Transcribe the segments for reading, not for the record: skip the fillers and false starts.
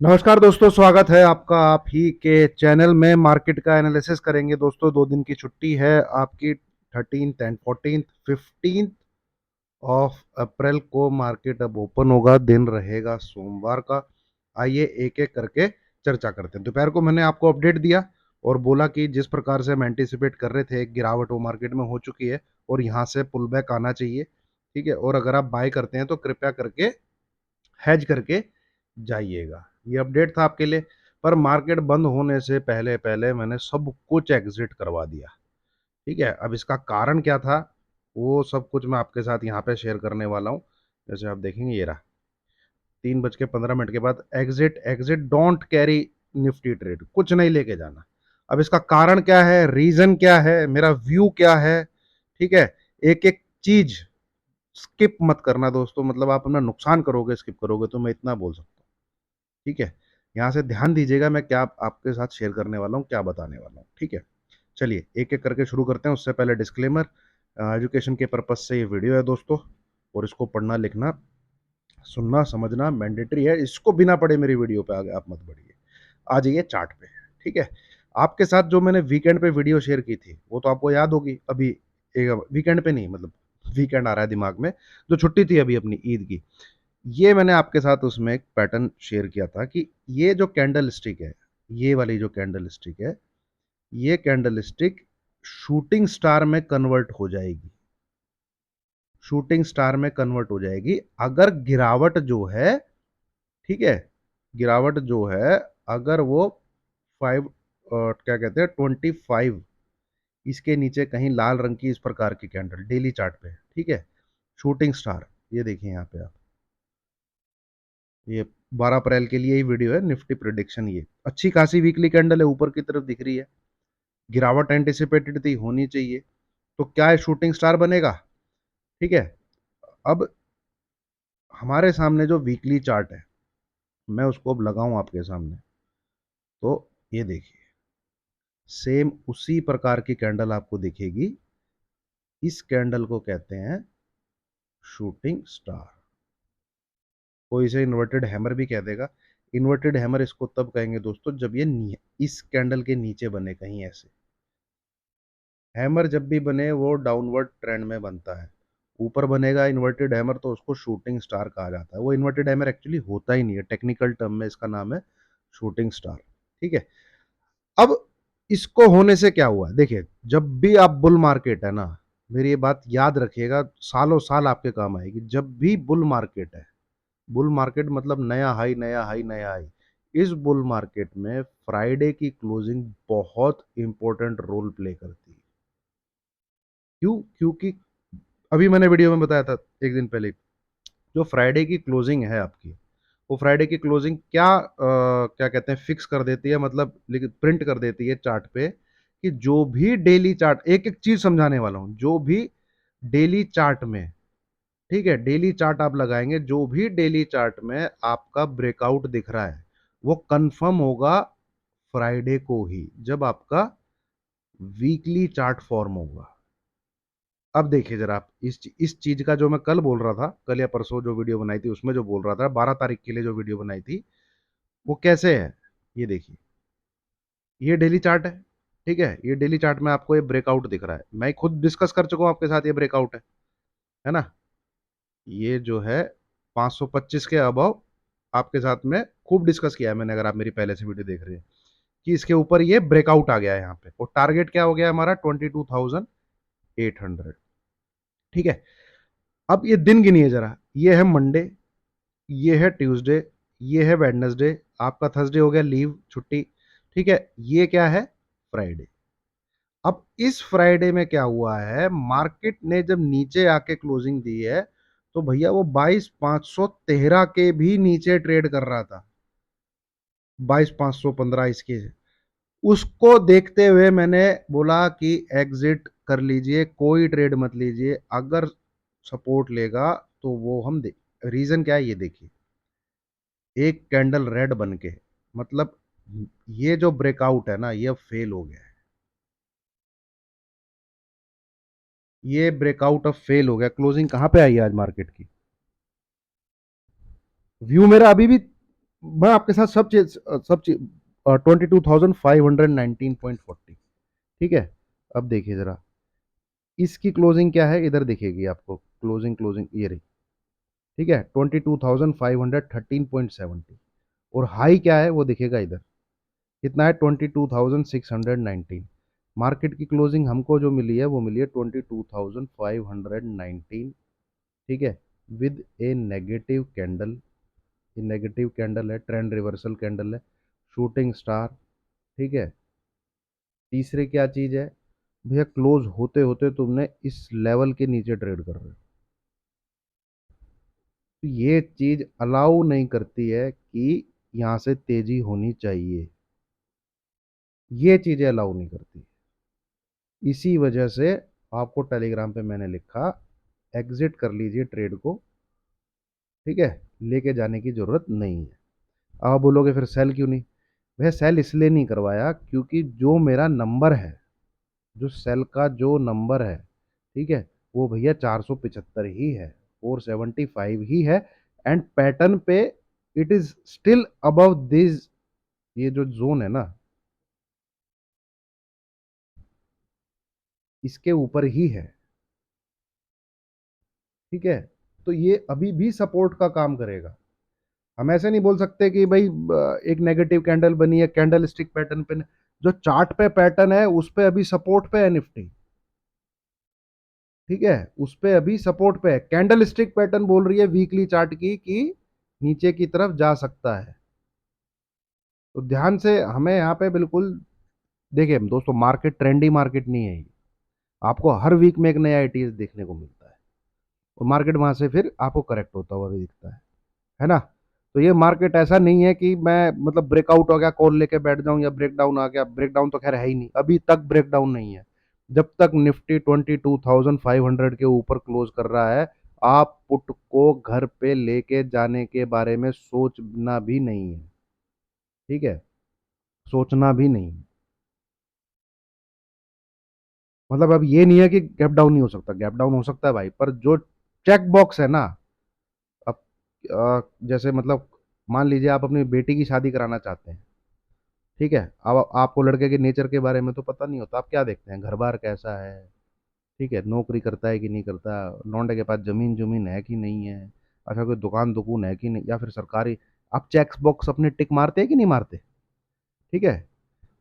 नमस्कार दोस्तों, स्वागत है आपका आप ही के चैनल में। मार्केट का एनालिसिस करेंगे दोस्तों। 2 दिन की छुट्टी है आपकी। 13th and 14th 15th of April को मार्केट अब ओपन होगा। दिन रहेगा सोमवार का। आइए एक एक करके चर्चा करते हैं। दोपहर को मैंने आपको अपडेट दिया और बोला कि जिस प्रकार से हम एंटिसिपेट कर रहे थे एक गिरावट वो मार्केट में हो चुकी है और यहाँ से पुल बैक आना चाहिए। ठीक है, और अगर आप बाय करते हैं तो कृपया करके हेज करके जाइएगा। ये अपडेट था आपके लिए। पर मार्केट बंद होने से पहले पहले मैंने सब कुछ एग्जिट करवा दिया। ठीक है, अब इसका कारण क्या था वो सब कुछ मैं आपके साथ यहाँ पे शेयर करने वाला हूँ। जैसे आप देखेंगे, ये रहा 3:15 के बाद exit exit, don't carry Nifty trade, कुछ नहीं लेके जाना। अब इसका कारण क्या है, रीजन क्या है, मेरा व्यू क्या है। ठीक है, एक एक चीज स्किप मत करना दोस्तों, मतलब आप अपना नुकसान करोगे स्किप करोगे, तो मैं इतना बोल सकता हूँ। ठीक है, यहाँ से ध्यान दीजिएगा मैं क्या आपके साथ शेयर करने वाला हूँ, क्या बताने वाला हूँ। ठीक है, चलिए एक एक करके शुरू करते हैं। उससे पहले डिस्क्लेमर, एजुकेशन के पर्पज से ये वीडियो है दोस्तों, और इसको पढ़ना लिखना सुनना समझना मैंडेटरी है। इसको बिना पढ़े मेरी वीडियो पे आगे आप मत बढ़िए। आ जाइए चार्ट पे। ठीक है, आपके साथ जो मैंने वीकेंड पे वीडियो शेयर की थी वो तो आपको याद होगी। अभी वीकेंड पे नहीं, मतलब वीकेंड आ रहा है दिमाग में, जो छुट्टी थी अभी अपनी ईद की। ये मैंने आपके साथ उसमें एक पैटर्न शेयर किया था कि ये जो कैंडल स्टिक है, ये वाली जो कैंडल स्टिक है, ये कैंडल स्टिक शूटिंग स्टार में कन्वर्ट हो जाएगी। शूटिंग स्टार में कन्वर्ट हो जाएगी अगर गिरावट जो है, ठीक है, गिरावट जो है, अगर वो 5 क्या कहते हैं 25 इसके नीचे कहीं लाल रंग की इस प्रकार की कैंडल डेली चार्ट पे, ठीक है, शूटिंग स्टार, ये देखिए यहाँ पे आप, ये 12 अप्रैल के लिए ही वीडियो है, निफ्टी प्रिडिक्शन। ये अच्छी खासी वीकली कैंडल है, ऊपर की तरफ दिख रही है, गिरावट एंटिसिपेटेड थी, होनी चाहिए। तो क्या है, शूटिंग स्टार बनेगा। ठीक है, अब हमारे सामने जो वीकली चार्ट है, मैं उसको अब लगाऊं आपके सामने, तो ये देखिए सेम उसी प्रकार की कैंडल आपको दिखेगी। इस कैंडल को कहते हैं शूटिंग स्टार। कोई इसे इन्वर्टेड हैमर भी कह देगा। इन्वर्टेड हैमर इसको तब कहेंगे दोस्तों जब ये इस कैंडल के नीचे बने कहीं ऐसे। हैमर जब भी बने वो डाउनवर्ड ट्रेंड में बनता है। ऊपर बनेगा इन्वर्टेड हैमर तो उसको शूटिंग स्टार कहा जाता है। वो इन्वर्टेड हैमर एक्चुअली होता ही नहीं है, टेक्निकल टर्म में इसका नाम है शूटिंग स्टार। ठीक है, अब इसको होने से क्या हुआ, देखिए जब भी आप बुल मार्केट है ना, मेरी ये बात याद रखिएगा, सालों साल आपके काम आएगी। जब भी बुल मार्केट है, बुल मार्केट मतलब नया हाई नया हाई नया हाई, इस बुल मार्केट में फ्राइडे की क्लोजिंग बहुत इंपॉर्टेंट रोल प्ले करती है। क्यों, क्योंकि अभी मैंने वीडियो में बताया था एक दिन पहले, जो फ्राइडे की क्लोजिंग है आपकी, वो फ्राइडे की क्लोजिंग क्या कहते हैं फिक्स कर देती है, मतलब प्रिंट कर देती है चार्ट पे कि जो भी डेली चार्ट, एक एक चीज समझाने वाला हूं, जो भी डेली चार्ट में, ठीक है, डेली चार्ट आप लगाएंगे, जो भी डेली चार्ट में आपका ब्रेकआउट दिख रहा है वो कंफर्म होगा फ्राइडे को ही, जब आपका वीकली चार्ट फॉर्म होगा। अब देखिए जरा आप इस चीज का जो मैं कल बोल रहा था, कल या परसों जो वीडियो बनाई थी उसमें जो बोल रहा था, 12 तारीख के लिए जो वीडियो बनाई थी, वो कैसे है, ये देखिए, ये डेली चार्ट है। ठीक है, ये डेली चार्ट में आपको ये ब्रेकआउट दिख रहा है, मैं खुद डिस्कस कर चुका हूं आपके साथ, ये ब्रेकआउट है ना। ये जो है 525 के अबव आपके साथ में खूब डिस्कस किया है मैंने, अगर आप मेरी पहले से वीडियो देख रहे हैं, कि इसके ऊपर ये ब्रेकआउट आ गया है यहाँ पे, और टारगेट क्या हो गया हमारा 22,800। ठीक है, अब ये दिन गिनिए जरा, ये है मंडे, ये है ट्यूसडे, ये है वेडनेसडे, आपका थर्सडे हो गया लीव छुट्टी। ठीक है, ये क्या है, फ्राइडे। अब इस फ्राइडे में क्या हुआ है, मार्केट ने जब नीचे आके क्लोजिंग दी है, तो भैया वो 22,513 के भी नीचे ट्रेड कर रहा था, 22,515 इसके। उसको देखते हुए मैंने बोला कि एग्जिट कर लीजिए, कोई ट्रेड मत लीजिए, अगर सपोर्ट लेगा तो वो हम देख। रीजन क्या है ये देखिए, एक कैंडल रेड बन के, मतलब ये जो ब्रेकआउट है ना ये अब फेल हो गया है। ये ब्रेकआउट अब फेल हो गया। क्लोजिंग कहां पे आई है आज मार्केट की, व्यू मेरा अभी भी मैं आपके साथ सब चीज 22,519.40, ठीक है। अब देखिए जरा, इसकी क्लोजिंग क्या है, इधर दिखेगी आपको क्लोजिंग, क्लोजिंग ये रही, ठीक है, 22,513.70। और हाई क्या है वो दिखेगा इधर, कितना है, 22,619। मार्केट की क्लोजिंग हमको जो मिली है वो मिली है 22,519, ठीक है, विद ए नेगेटिव कैंडल। ये नेगेटिव कैंडल है, ट्रेंड रिवर्सल कैंडल है, शूटिंग स्टार, ठीक है। तीसरे क्या चीज है भैया, क्लोज होते होते तुमने इस लेवल के नीचे ट्रेड कर रहे हो, तो ये चीज अलाउ नहीं करती है कि यहां से तेजी होनी चाहिए, ये चीजें अलाउ नहीं करती। इसी वजह से आपको टेलीग्राम पे मैंने लिखा, एग्जिट कर लीजिए ट्रेड को, ठीक है, लेके जाने की जरूरत नहीं है। अब आप बोलोगे फिर सेल क्यों नहीं, भैया सेल इसलिए नहीं करवाया क्योंकि जो मेरा नंबर है, जो सेल का जो नंबर है, ठीक है, वो भैया 475 ही है, 475 ही है। एंड पैटर्न पे it is still above this, ये जो जोन है ना, इसके ऊपर ही है, ठीक है। तो ये अभी भी सपोर्ट का काम करेगा। हम ऐसे नहीं बोल सकते कि भाई एक नेगेटिव कैंडल बनी है, कैंडल स्टिक पैटर्न पे जो चार्ट पे पैटर्न है उस पे अभी सपोर्ट पे है निफ्टी, ठीक है, उस पे अभी सपोर्ट पे है। कैंडल स्टिक पैटर्न बोल रही है वीकली चार्ट की कि नीचे की तरफ जा सकता है। तो ध्यान से हमें यहाँ पे बिल्कुल, देखिए दोस्तों, मार्केट ट्रेंडी मार्केट नहीं है ये। आपको हर वीक में एक नया आईटीएस देखने को मिलता है, और मार्केट वहां से फिर आपको करेक्ट होता हुआ भी दिखता है ना। तो ये मार्केट ऐसा नहीं है कि मैं मतलब ब्रेकआउट हो गया कॉल लेके बैठ जाऊं, या ब्रेकडाउन आ गया, ब्रेकडाउन तो खैर है ही नहीं, अभी तक ब्रेकडाउन नहीं है। जब तक निफ्टी 22,500 के ऊपर क्लोज कर रहा है, आप पुट को घर पे लेके जाने के बारे में सोचना भी नहीं है, ठीक है, सोचना भी नहीं है। मतलब अब ये नहीं है कि गैप डाउन नहीं हो सकता, गैप डाउन हो सकता है भाई, पर जो चेक बॉक्स है ना, अब जैसे मतलब मान लीजिए आप अपनी बेटी की शादी कराना चाहते हैं, ठीक है, अब आपको लड़के के नेचर के बारे में तो पता नहीं होता, आप क्या देखते हैं, घर बार कैसा है, ठीक है, नौकरी करता है कि नहीं करता, लौंडे के पास जमीन जमीन है कि नहीं है, अच्छा कोई दुकान दुकान है कि नहीं, या फिर सरकारी, आप चेक बॉक्स अपने टिक मारते हैं कि नहीं मारते, ठीक है।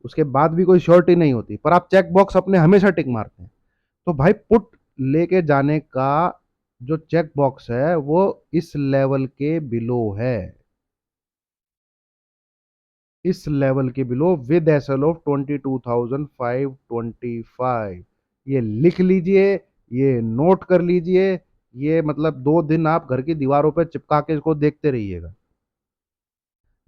उसके बाद भी कोई श्योरिटी नहीं होती, पर आप चेक बॉक्स अपने हमेशा टिक मारते हैं। तो भाई पुट लेके जाने का जो चेक बॉक्स है वो इस लेवल के बिलो है, इस लेवल के बिलो, विद एसएल ऑफ 22,525। ये लिख लीजिए, ये नोट कर लीजिए, ये मतलब 2 दिन आप घर की दीवारों पे चिपका के इसको देखते रहिएगा।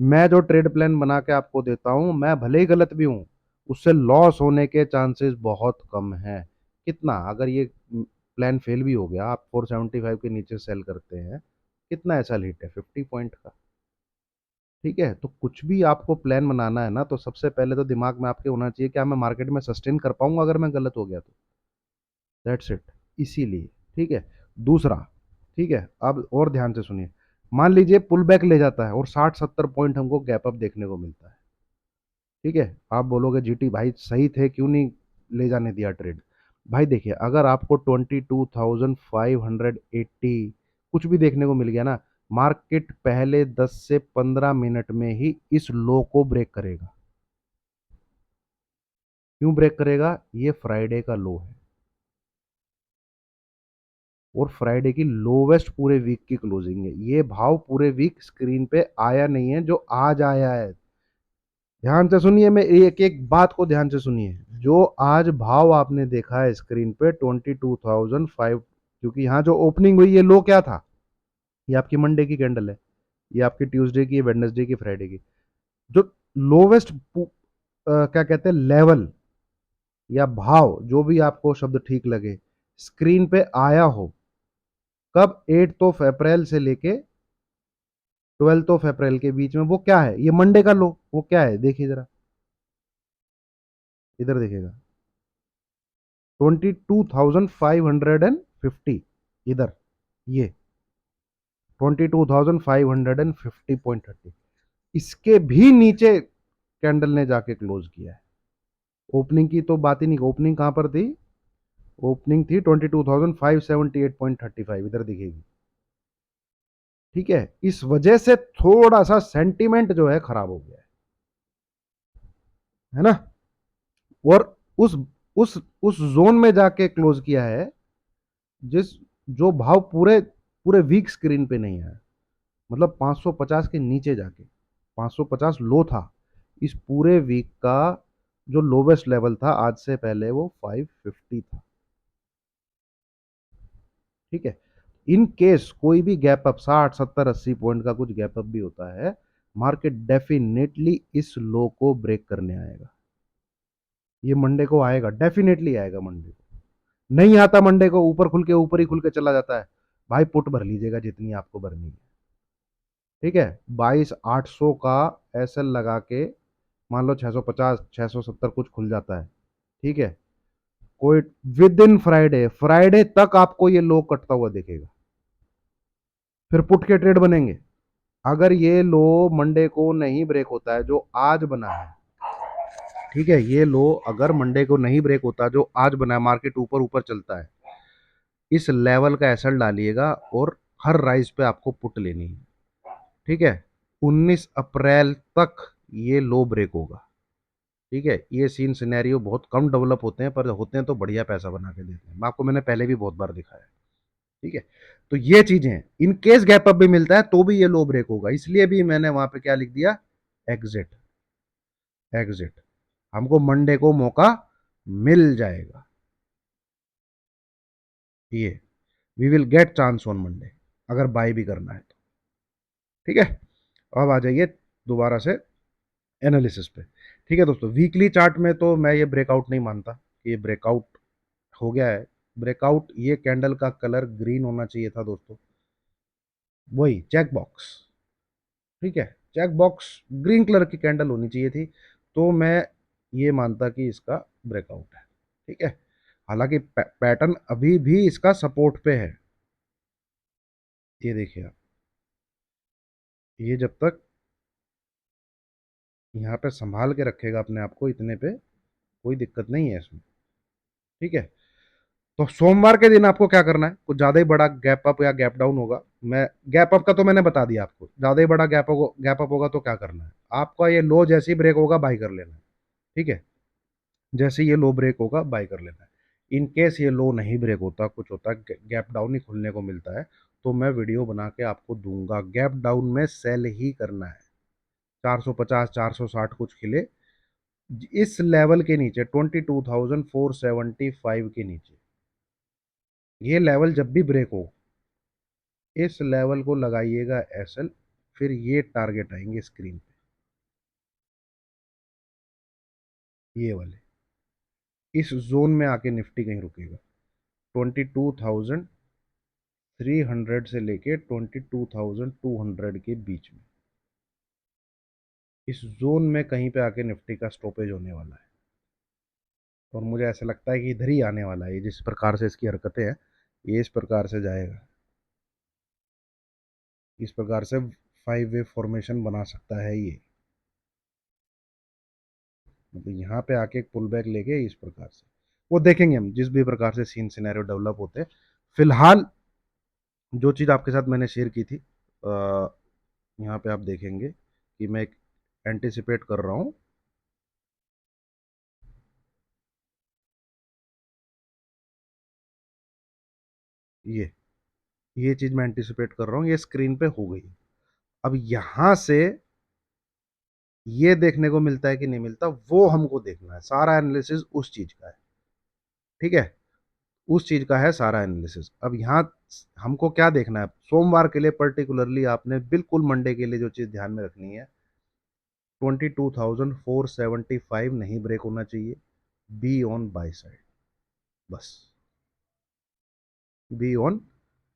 मैं जो ट्रेड प्लान बना के आपको देता हूं, मैं भले ही गलत भी हूं, उससे लॉस होने के चांसेस बहुत कम है। कितना, अगर ये प्लान फेल भी हो गया, आप 475 के नीचे सेल करते हैं, कितना ऐसा हिट है, 50 पॉइंट का, ठीक है। तो कुछ भी आपको प्लान बनाना है ना, तो सबसे पहले तो दिमाग में आपके होना चाहिए, क्या मैं मार्केट में सस्टेन कर पाऊंगा अगर मैं गलत हो गया तो, दैट्स इट। इसीलिए, ठीक है। दूसरा, ठीक है, अब और ध्यान से सुनिए, मान लीजिए पुल बैक ले जाता है और 60-70 पॉइंट हमको गैप अप देखने को मिलता है, ठीक है। आप बोलोगे जीटी भाई सही थे, क्यों नहीं ले जाने दिया ट्रेड। भाई देखिए, अगर आपको 22,580 कुछ भी देखने को मिल गया ना, मार्केट पहले 10 से 15 मिनट में ही इस लो को ब्रेक करेगा। क्यों ब्रेक करेगा, ये फ्राइडे का लो है, और फ्राइडे की लोवेस्ट पूरे वीक की क्लोजिंग है। ये भाव पूरे वीक स्क्रीन पे आया नहीं है, जो आज आया है। ध्यान से सुनिए, मैं एक एक बात को ध्यान से सुनिए, जो आज भाव आपने देखा है स्क्रीन पे 22,005, क्योंकि यहाँ जो ओपनिंग हुई, ये लो क्या था, ये आपकी मंडे की कैंडल है, ये आपकी ट्यूसडे की, वेडनेसडे की, फ्राइडे की, जो लोवेस्ट क्या कहते हैं लेवल या भाव, जो भी आपको शब्द ठीक लगे, स्क्रीन पे आया हो, कब, 8 ऑफ अप्रैल से लेके 12 ऑफ अप्रैल के बीच में, वो क्या है, ये मंडे का लो, वो क्या है देखिए जरा, इधर देखिएगा, 22,550, इधर, ये 22,550.30, इसके भी नीचे कैंडल ने जाके क्लोज किया है। ओपनिंग की तो बात ही नहीं, ओपनिंग कहां पर थी? ओपनिंग थी 22,578.35, इधर दिखेगी। ठीक है, इस वजह से थोड़ा सा सेंटीमेंट जो है खराब हो गया है ना। और उस उस जोन में जाके क्लोज किया है जिस जो भाव पूरे पूरे वीक स्क्रीन पे नहीं आया, मतलब 550 के नीचे जाके, 550 लो था इस पूरे वीक का। जो लोवेस्ट लेवल था आज से पहले वो 550 था। ठीक है, इन केस कोई भी गैप अप 60 70 80 पॉइंट का कुछ गैप अप भी होता है, मार्केट डेफिनेटली इस लो को ब्रेक करने आएगा। ये मंडे को आएगा, डेफिनेटली आएगा मंडे को। नहीं आता मंडे को, ऊपर खुल के ऊपर ही खुल के चला जाता है, भाई पुट भर लीजिएगा जितनी आपको भरनी है। ठीक है, 22,800 का एसएल लगा के मान लो 650 670 कुछ खुल जाता है। ठीक है, कोई विद इन फ्राइडे, फ्राइडे तक आपको ये लो कटता हुआ दिखेगा, फिर पुट के ट्रेड बनेंगे। अगर ये लो मंडे को नहीं ब्रेक होता है जो आज बना है, ठीक है, ये लो अगर मंडे को नहीं ब्रेक होता जो आज बना है, मार्केट ऊपर ऊपर चलता है, इस लेवल का एसएल डालिएगा और हर राइज पे आपको पुट लेनी है। ठीक है, 19 अप्रैल तक ये लो ब्रेक होगा। ठीक है, ये सीन सिनेरियो बहुत कम डेवलप होते हैं, पर होते हैं तो बढ़िया पैसा बना के देते हैं, आपको मैंने पहले भी बहुत बार दिखाया है। ठीक है, तो ये चीजें हैं, इन केस गैप अप भी मिलता है तो भी ये लो ब्रेक होगा, इसलिए भी मैंने वहां पे क्या लिख दिया, एग्जिट। एग्जिट, हमको मंडे को मौका मिल जाएगा, ये we will get chance on Monday, अगर बाय भी करना है तो। ठीक है, अब आ जाइए दोबारा से एनालिसिस पे। ठीक है दोस्तों, वीकली चार्ट में तो मैं ये ब्रेकआउट नहीं मानता कि ये ब्रेकआउट हो गया है। ब्रेकआउट, ये कैंडल का कलर ग्रीन होना चाहिए था दोस्तों, वही चेक बॉक्स। ठीक है, चेक बॉक्स ग्रीन कलर की कैंडल होनी चाहिए थी, तो मैं ये मानता कि इसका ब्रेकआउट है। ठीक है, हालांकि पैटर्न अभी भी इसका सपोर्ट पे है। ये देखिए आप, ये जब तक यहाँ पे संभाल के रखेगा अपने आप को इतने पे, कोई दिक्कत नहीं है इसमें। ठीक है, तो सोमवार के दिन आपको क्या करना है, कुछ ज्यादा ही बड़ा गैप अप या गैप डाउन होगा, मैं गैप अप का तो मैंने बता दिया आपको, ज्यादा ही बड़ा गैप अप होगा तो क्या करना है आपका, ये लो जैसे ही ब्रेक होगा बाई कर लेना है। ठीक है, जैसे ये लो ब्रेक होगा बाई कर लेना है। इन केस ये लो नहीं ब्रेक होता, कुछ होता है, गैप डाउन ही खुलने को मिलता है, तो मैं वीडियो बना के आपको दूंगा, गैप डाउन में सेल ही करना है। 450 460 कुछ खिले, इस लेवल के नीचे 22,475 के नीचे, ये लेवल जब भी ब्रेक हो, इस लेवल को लगाइएगा एसएल, फिर ये टारगेट आएंगे स्क्रीन पे, ये वाले, इस जोन में आके निफ्टी कहीं रुकेगा, 22,300 से लेके 22,200 के बीच में, इस जोन में कहीं पे आके निफ्टी का स्टॉपेज होने वाला है। और मुझे ऐसा लगता है कि इधर ही आने वाला है, जिस प्रकार से इसकी हरकतें हैं, ये इस प्रकार से जाएगा, इस प्रकार से 5 वे फॉर्मेशन बना सकता है ये, मतलब यहाँ पे आके एक पुल बैक लेके इस प्रकार से, वो देखेंगे हम जिस भी प्रकार से सीन सिनेरियो डेवलप होते हैं। फिलहाल जो चीज़ आपके साथ मैंने शेयर की थी, यहाँ पे आप देखेंगे कि मैं एंटिसिपेट कर रहा हूँ, ये चीज़ मैं एंटिसिपेट कर रहा हूँ, ये स्क्रीन पे हो गई। अब यहाँ से ये देखने को मिलता है कि नहीं मिलता, वो हमको देखना है, सारा एनालिसिस उस चीज़ का है। ठीक है, उस चीज़ का है सारा एनालिसिस। अब यहाँ हमको क्या देखना है सोमवार के लिए पर्टिकुलरली, आपने बिल्कुल मंडे के लिए जो चीज़ ध्यान में रखनी है, 22,475 नहीं ब्रेक होना चाहिए, बी ऑन बाय साइड, बस be on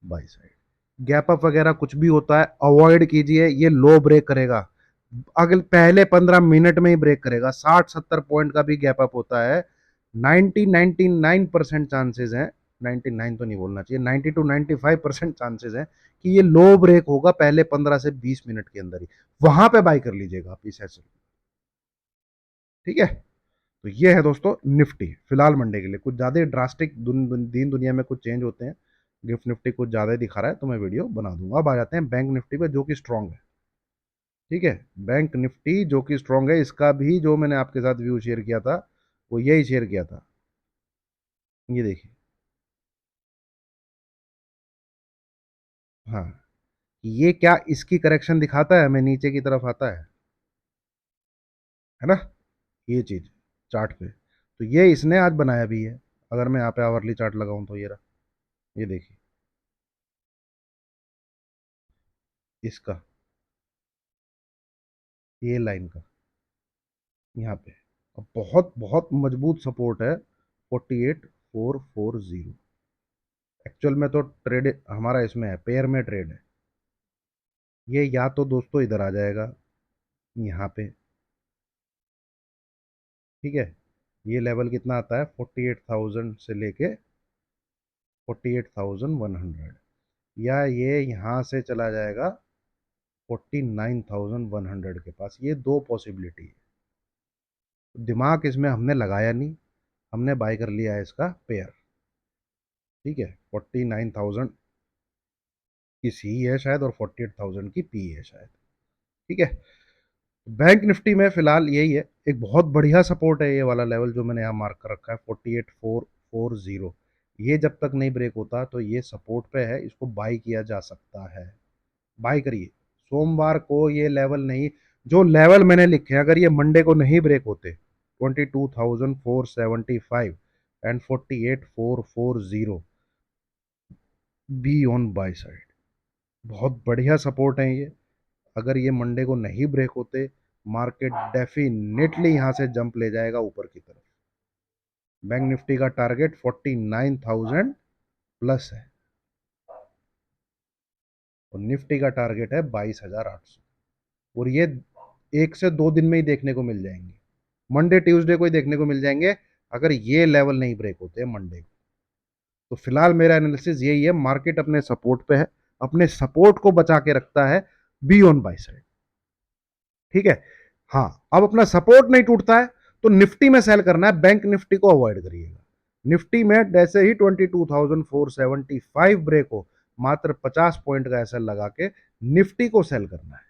by side. Gap up वगैरह कुछ भी होता है अवॉइड कीजिए, ये लो ब्रेक करेगा, अगले पहले 15 मिनट में ही ब्रेक करेगा, 60 70 पॉइंट का भी गैप अप होता है, 90 99% चांसेस हैं 99 तो नहीं बोलना चाहिए, 90 to 95% चांसेस है कि ये लो ब्रेक होगा पहले 15 से 20 मिनट के अंदर ही, वहां पे बाय कर लीजिएगा आप इस ऐसे। ठीक है, तो ये है दोस्तों निफ्टी फिलहाल मंडे के लिए। कुछ ज़्यादा ड्रास्टिक दिन दुनिया में कुछ चेंज होते हैं, गिफ्ट निफ्टी कुछ ज़्यादा ही दिखा रहा है तो मैं वीडियो बना दूंगा। अब आ जाते हैं बैंक निफ्टी पे जो कि स्ट्रांग है। ठीक है, बैंक निफ्टी जो कि स्ट्रांग है, इसका भी जो मैंने आपके साथ व्यू शेयर किया था वो यही शेयर किया था। ये देखिए, हाँ, ये क्या इसकी करेक्शन दिखाता है, हमें नीचे की तरफ आता है ना, ये चीज चार्ट पे। तो ये इसने आज बनाया भी है। अगर मैं यहाँ पे आवरली चार्ट लगाऊं तो ये रहा, ये देखिए इसका, ये लाइन का यहाँ पे, अब बहुत बहुत मजबूत सपोर्ट है 48440। एक्चुअल में तो ट्रेड हमारा इसमें है, पेयर में ट्रेड है। ये या तो दोस्तों इधर आ जाएगा यहाँ पे, ठीक है, ये लेवल कितना आता है 48,000 से लेके 48,100, या ये यहाँ से चला जाएगा 49,100 के पास। ये दो पॉसिबिलिटी है, दिमाग इसमें हमने लगाया नहीं, हमने बाय कर लिया है इसका पेयर। ठीक है, 49,000 की सी है शायद और 48,000 की पी है शायद। ठीक है, बैंक निफ्टी में फिलहाल यही है, एक बहुत बढ़िया सपोर्ट है ये वाला लेवल जो मैंने यहाँ मार्क कर रखा है 48,440। ये जब तक नहीं ब्रेक होता तो ये सपोर्ट पे है, इसको बाई किया जा सकता है, बाई करिए। सोमवार को ये लेवल नहीं, जो लेवल मैंने लिखे हैं, अगर ये मंडे को नहीं ब्रेक होते 22,475 and 48,440, be on by side, बहुत बढ़िया सपोर्ट है ये। अगर ये मंडे को नहीं ब्रेक होते, मार्केट डेफिनेटली यहां से जंप ले जाएगा ऊपर की तरफ। बैंक निफ्टी का टारगेट 49,000 प्लस है और निफ्टी का टारगेट है 22,800। और ये 1 से 2 दिन में ही देखने को मिल जाएंगे, मंडे ट्यूसडे को ही देखने को मिल जाएंगे अगर ये लेवल नहीं ब्रेक होते मंडे को। तो फिलहाल मेरा एनालिसिस यही है, मार्केट अपने सपोर्ट पे है, अपने सपोर्ट को बचा के रखता है बी ऑन बाय साइड। ठीक है, हाँ, अब अपना सपोर्ट नहीं टूटता है तो निफ्टी में सेल करना है, बैंक निफ्टी को अवॉइड करिएगा। निफ्टी में जैसे ही 22,475 ब्रेक हो, मात्र 50 पॉइंट का एसएल लगा के निफ्टी को सेल करना है।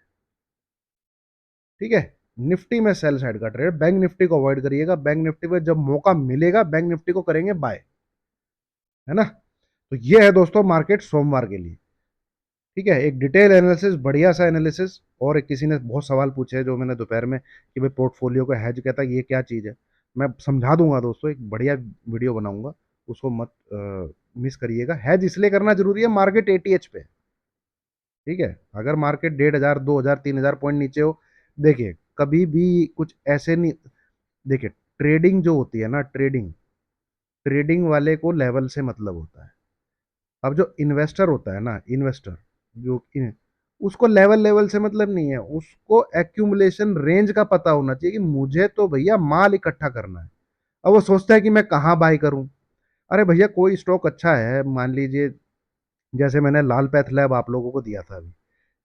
ठीक है, निफ्टी में सेल साइड का ट्रेड, बैंक निफ्टी को अवॉइड करिएगा। बैंक निफ्टी में जब मौका मिलेगा बैंक निफ्टी को करेंगे बाय, है ना। तो ये है दोस्तों मार्केट सोमवार के लिए। ठीक है, एक डिटेल एनालिसिस, बढ़िया सा एनालिसिस। और एक किसी ने बहुत सवाल पूछे जो मैंने दोपहर में कि भाई पोर्टफोलियो का हैज कहता है, ये क्या चीज़ है। मैं समझा दूंगा दोस्तों, एक बढ़िया वीडियो बनाऊंगा, उसको मत मिस करिएगा। हैज इसलिए करना जरूरी है, मार्केट एटीएच पे। ठीक है, अगर मार्केट 1,500 2,000 3,000 पॉइंट नीचे हो, देखिए कभी भी कुछ ऐसे नहीं। देखिए, ट्रेडिंग जो होती है ना, ट्रेडिंग ट्रेडिंग वाले को लेवल से मतलब होता है। अब जो इन्वेस्टर होता है ना, इन्वेस्टर जो उसको लेवल लेवल से मतलब नहीं है, उसको एक्यूमुलेशन रेंज का पता होना चाहिए कि मुझे तो भैया माल इकट्ठा करना है। अब वो सोचता है कि मैं कहाँ बाय करूं। अरे भैया, कोई स्टॉक अच्छा है, मान लीजिए जैसे मैंने लाल पैथ लैब आप लोगों को दिया था अभी,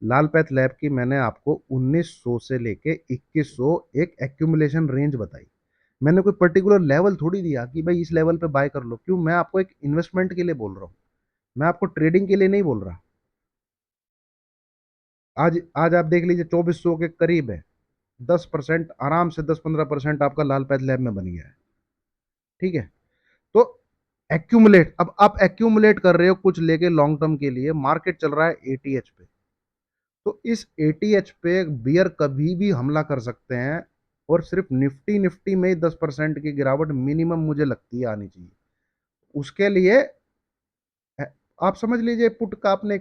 लाल पैथ लैब की मैंने आपको 1900 से लेके 2100 एक एक्यूमुलेशन रेंज बताई। मैंने कोई पर्टिकुलर लेवल थोड़ी दिया कि भाई इस लेवल पे बाय कर लो, क्यों, मैं आपको एक इन्वेस्टमेंट के लिए बोल रहा हूँ, मैं आपको ट्रेडिंग के लिए नहीं बोल रहा। आज आज आप देख लीजिए 2400 के करीब है, 10% आराम से, 10-15% आपका लाल पैथ लैब में बन गया है। ठीक है, तो एक्यूमुलेट, अब आप एक्यूमुलेट कर रहे हो कुछ लेके लॉन्ग टर्म के लिए, मार्केट चल रहा है एटीएच पे, तो इस एटीएच पे बियर कभी भी हमला कर सकते हैं। और सिर्फ निफ्टी निफ्टी में ही 10% की गिरावट मिनिमम मुझे लगती है आनी चाहिए। उसके लिए आप समझ लीजिए पुट का आपने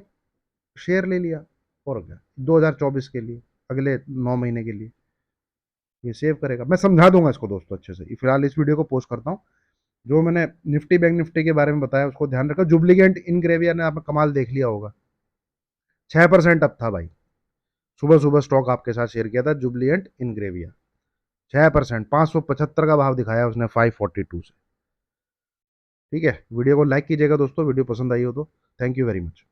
शेयर ले लिया, और क्या 2024 के लिए, अगले 9 महीने के लिए ये सेव करेगा। मैं समझा दूंगा इसको दोस्तों अच्छे से, फिलहाल इस वीडियो को पोस्ट करता हूँ। जो मैंने निफ्टी बैंक निफ्टी के बारे में बताया उसको ध्यान रखा। जुबलीगेंट इनग्रेविया ने आपने कमाल देख लिया होगा, 6% अप था भाई, सुबह सुबह स्टॉक आपके साथ शेयर किया था जुबलीगेंट इनग्रेविया, 6%, 575 का भाव दिखाया उसने 542 से। ठीक है, वीडियो को लाइक कीजिएगा दोस्तों, वीडियो पसंद आई हो तो। Thank you very much.